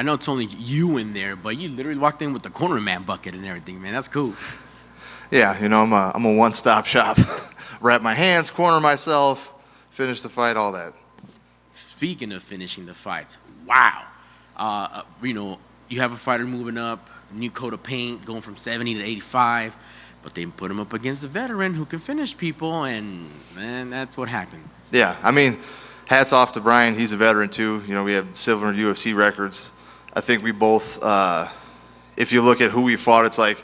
I know it's only you in there, but you literally walked in with the corner man bucket and everything, man. That's cool. Yeah, I'm a one-stop shop. Wrap my hands, corner myself, finish the fight, all that. Speaking of finishing the fights, wow. You have a fighter moving up, new coat of paint, going from 70 to 85, but they put him up against a veteran who can finish people, and man, that's what happened. Yeah, I mean, hats off to Brian. He's a veteran too. We have silver UFC records. I think we both, if you look at who we fought, it's like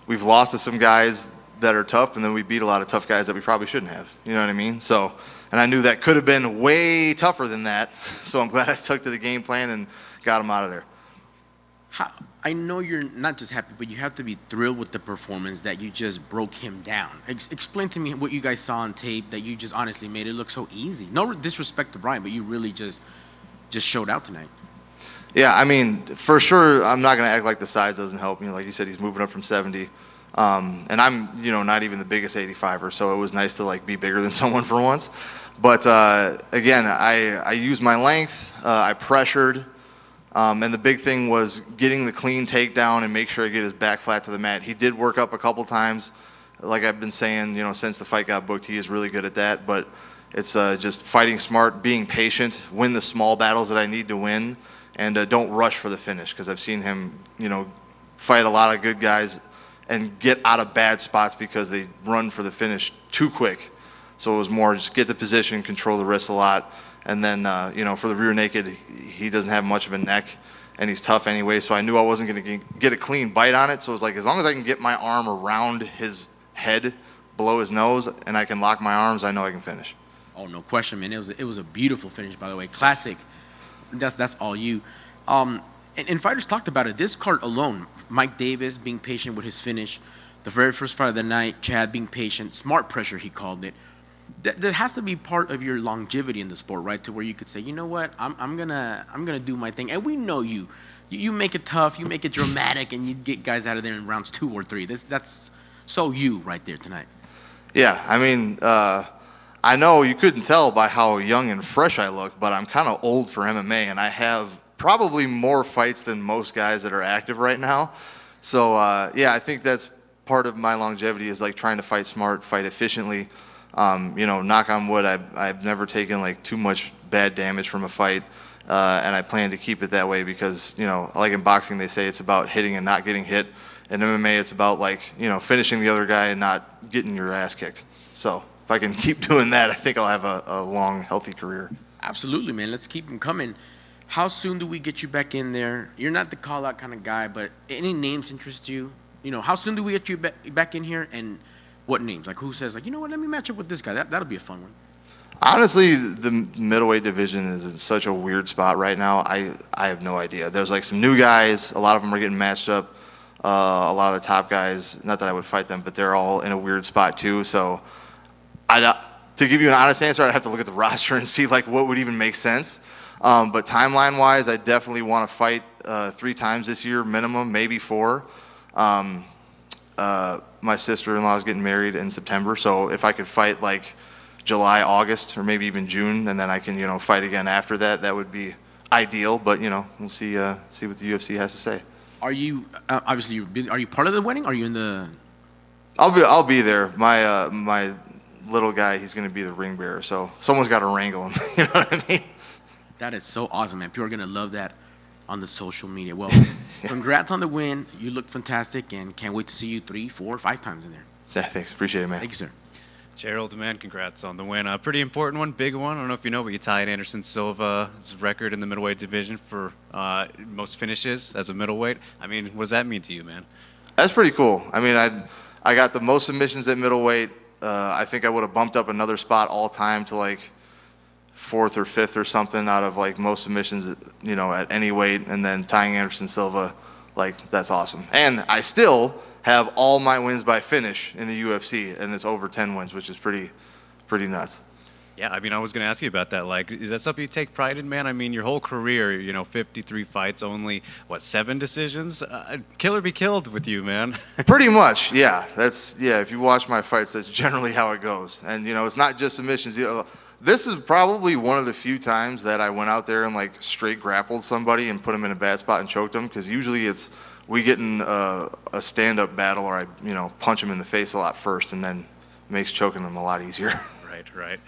we've lost to some guys that are tough, and then we beat a lot of tough guys that we probably shouldn't have. You know what I mean? So, and I knew that could have been way tougher than that. So I'm glad I stuck to the game plan and got him out of there. I know you're not just happy, but you have to be thrilled with the performance that you just broke him down. Explain to me what you guys saw on tape that you just honestly made it look so easy. No disrespect to Brian, but you really just showed out tonight. Yeah, I mean, for sure, I'm not going to act like the size doesn't help me. Like you said, he's moving up from 70. And I'm, not even the biggest 85er, so it was nice to, be bigger than someone for once. But, again, I used my length. I pressured. And the big thing was getting the clean takedown and make sure I get his back flat to the mat. He did work up a couple times. Like I've been saying, since the fight got booked, he is really good at that. But it's just fighting smart, being patient, win the small battles that I need to win. And don't rush for the finish, because I've seen him, fight a lot of good guys and get out of bad spots because they run for the finish too quick. So it was more just get the position, control the wrist a lot, and then, for the rear naked, he doesn't have much of a neck, and he's tough anyway, so I knew I wasn't going to get a clean bite on it. So it was like, as long as I can get my arm around his head, below his nose, and I can lock my arms, I know I can finish. Oh, no question, man. It was a beautiful finish, by the way. Classic. That's all you. And fighters talked about it. This card alone, Mike Davis being patient with his finish, the very first fight of the night, Chad being patient, smart pressure, he called it. That has to be part of your longevity in the sport, right? To where you could say, you know what, I'm gonna do my thing. And we know you make it tough, you make it dramatic, and you get guys out of there in rounds 2 or 3. That's so you right there tonight. Yeah, I mean, I know you couldn't tell by how young and fresh I look, but I'm kind of old for MMA, and I have probably more fights than most guys that are active right now. So, I think that's part of my longevity is trying to fight smart, fight efficiently. Knock on wood, I've never taken too much bad damage from a fight, and I plan to keep it that way because, like in boxing, they say it's about hitting and not getting hit. In MMA, it's about finishing the other guy and not getting your ass kicked. So if I can keep doing that, I think I'll have a long, healthy career. Absolutely, man. Let's keep them coming. How soon do we get you back in there? You're not the call-out kind of guy, but any names interest you? How soon do we get you back in here, and what names? Who says, you know what, let me match up with this guy. That'll be a fun one. Honestly, the middleweight division is in such a weird spot right now. I have no idea. There's some new guys. A lot of them are getting matched up. A lot of the top guys, not that I would fight them, but they're all in a weird spot too. So to give you an honest answer, I'd have to look at the roster and see what would even make sense. But timeline-wise, I definitely want to fight 3 times this year, minimum, maybe 4. My sister-in-law is getting married in September, so if I could fight July, August, or maybe even June, and then I can fight again after that, that would be ideal. But we'll see what the UFC has to say. Are you obviously? Are you part of the wedding? Are you in the? I'll be there. My little guy, he's going to be the ring bearer, so someone's got to wrangle him. You know what I mean? That is so awesome, man. People are going to love that on the social media. Well, congrats on the win. You look fantastic, and can't wait to see you 3, 4, 5 times in there. Yeah, thanks. Appreciate it, man. Thank you, sir. Gerald, man, congrats on the win. A pretty important one, big one. I don't know if you know, but you tied Anderson Silva's record in the middleweight division for most finishes as a middleweight. I mean, what does that mean to you, man? That's pretty cool. I mean, I got the most submissions at middleweight. I think I would have bumped up another spot all time to 4th or 5th or something out of most submissions, at any weight, and then tying Anderson Silva, that's awesome. And I still have all my wins by finish in the UFC, and it's over 10 wins, which is pretty nuts. Yeah, I mean, I was going to ask you about that. Is that something you take pride in, man? I mean, your whole career, 53 fights, only, 7 decisions? Kill or be killed with you, man. Pretty much, yeah. If you watch my fights, that's generally how it goes. And, it's not just submissions. This is probably one of the few times that I went out there and like straight grappled somebody and put them in a bad spot and choked them, because usually it's we get in a stand-up battle, or I punch them in the face a lot first, and then it makes choking them a lot easier. Right.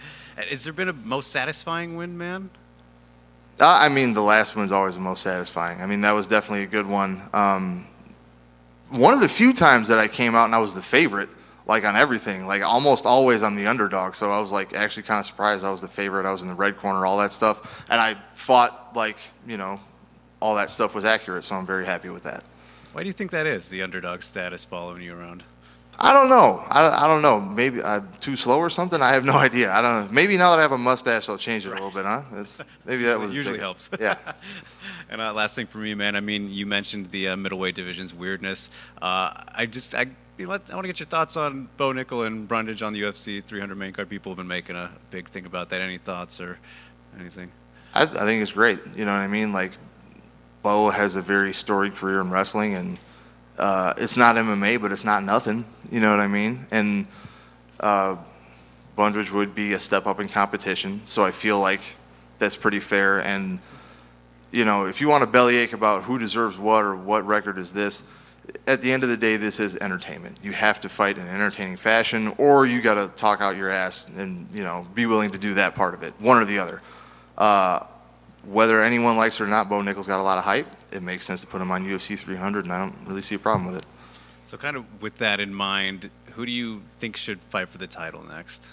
Has there been a most satisfying win, man? I mean, the last one's always the most satisfying. I mean, that was definitely a good one. One of the few times that I came out and I was the favorite, like on everything, like almost always I'm the underdog. So I was like actually kind of surprised I was the favorite. I was in the red corner, all that stuff. And I fought like, all that stuff was accurate. So I'm very happy with that. Why do you think that is, the underdog status following you around? I don't know. I don't know. Maybe I'm too slow or something. I have no idea. I don't know. Maybe now that I have a mustache, I'll change it a little bit, huh? Maybe that was usually helps. Yeah. And last thing for me, man. I mean, you mentioned the middleweight division's weirdness. I want to get your thoughts on Bo Nickel and Brundage on the UFC 300 main card. People have been making a big thing about that. Any thoughts or anything? I think it's great. You know what I mean? Like, Bo has a very storied career in wrestling, and it's not MMA, but it's not nothing. You know what I mean? And Brundage would be a step up in competition, so I feel like that's pretty fair. And if you want a bellyache about who deserves what or what record is this, at the end of the day, this is entertainment. You have to fight in an entertaining fashion, or you got to talk out your ass and be willing to do that part of it, one or the other. Whether anyone likes it or not, Bo Nickel's got a lot of hype. It makes sense to put him on UFC 300, and I don't really see a problem with it. So kind of with that in mind, who do you think should fight for the title next?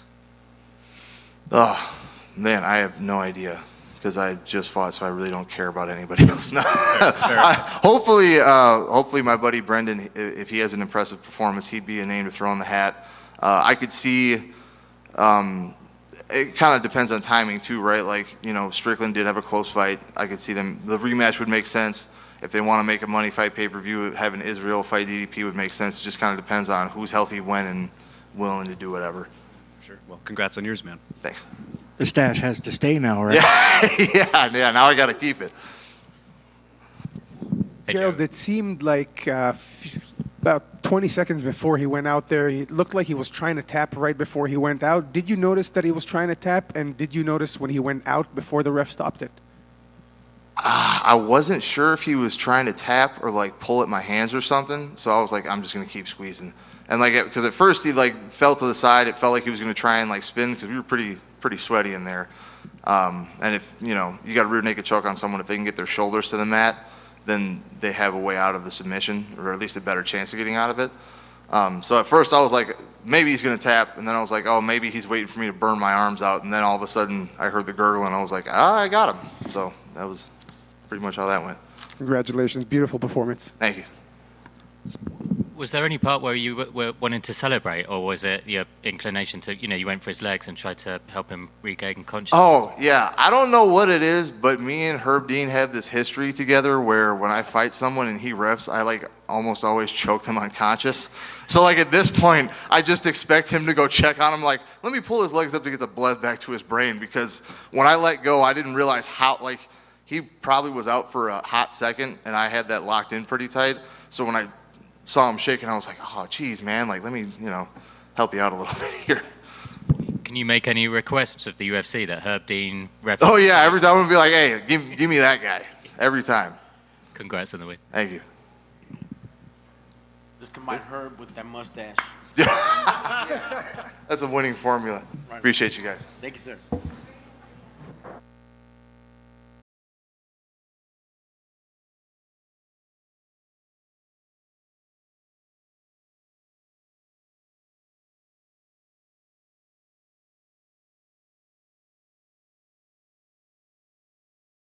Oh, man, I have no idea, because I just fought, so I really don't care about anybody else. No. Hopefully my buddy Brendan, if he has an impressive performance, he'd be a name to throw in the hat. I could see, it kind of depends on timing too, right? Like, Strickland did have a close fight. I could see the rematch would make sense. If they want to make a money fight pay-per-view, having Israel fight DDP would make sense. It just kind of depends on who's healthy when and willing to do whatever. Sure. Well, congrats on yours, man. Thanks. The stash has to stay now, right? Yeah. Now I got to keep it. Hey, Gerald, it seemed like about 20 seconds before he went out there, it looked like he was trying to tap right before he went out. Did you notice that he was trying to tap? And did you notice when he went out before the ref stopped it? I wasn't sure if he was trying to tap or like pull at my hands or something. So I was like, I'm just going to keep squeezing. And because at first he like fell to the side. It felt like he was going to try and like spin, because we were pretty sweaty in there. And if, you got a rear naked choke on someone, if they can get their shoulders to the mat, then they have a way out of the submission, or at least a better chance of getting out of it. So at first I was like, maybe he's going to tap. And then I was like, oh, maybe he's waiting for me to burn my arms out. And then all of a sudden I heard the gurgle, and I was like, I got him. So that was pretty much how that went. Congratulations. Beautiful performance. Thank you. Was there any part where you were wanting to celebrate, or was it your inclination to, you went for his legs and tried to help him regain consciousness? Oh, yeah. I don't know what it is, but me and Herb Dean have this history together where when I fight someone and he refs, I like almost always choke him unconscious. So like at this point, I just expect him to go check on him. Like, let me pull his legs up to get the blood back to his brain, because when I let go, I didn't realize how, like, he probably was out for a hot second, and I had that locked in pretty tight. So when I saw him shaking, I was like, oh, geez, man, like, let me, help you out a little bit here. Can you make any requests of the UFC that Herb Dean ref? Oh, yeah, every time I'm going to be like, hey, give me that guy. Every time. Congrats on the win. Thank you. Just combine Herb with that mustache. That's a winning formula. Appreciate you guys. Thank you, sir.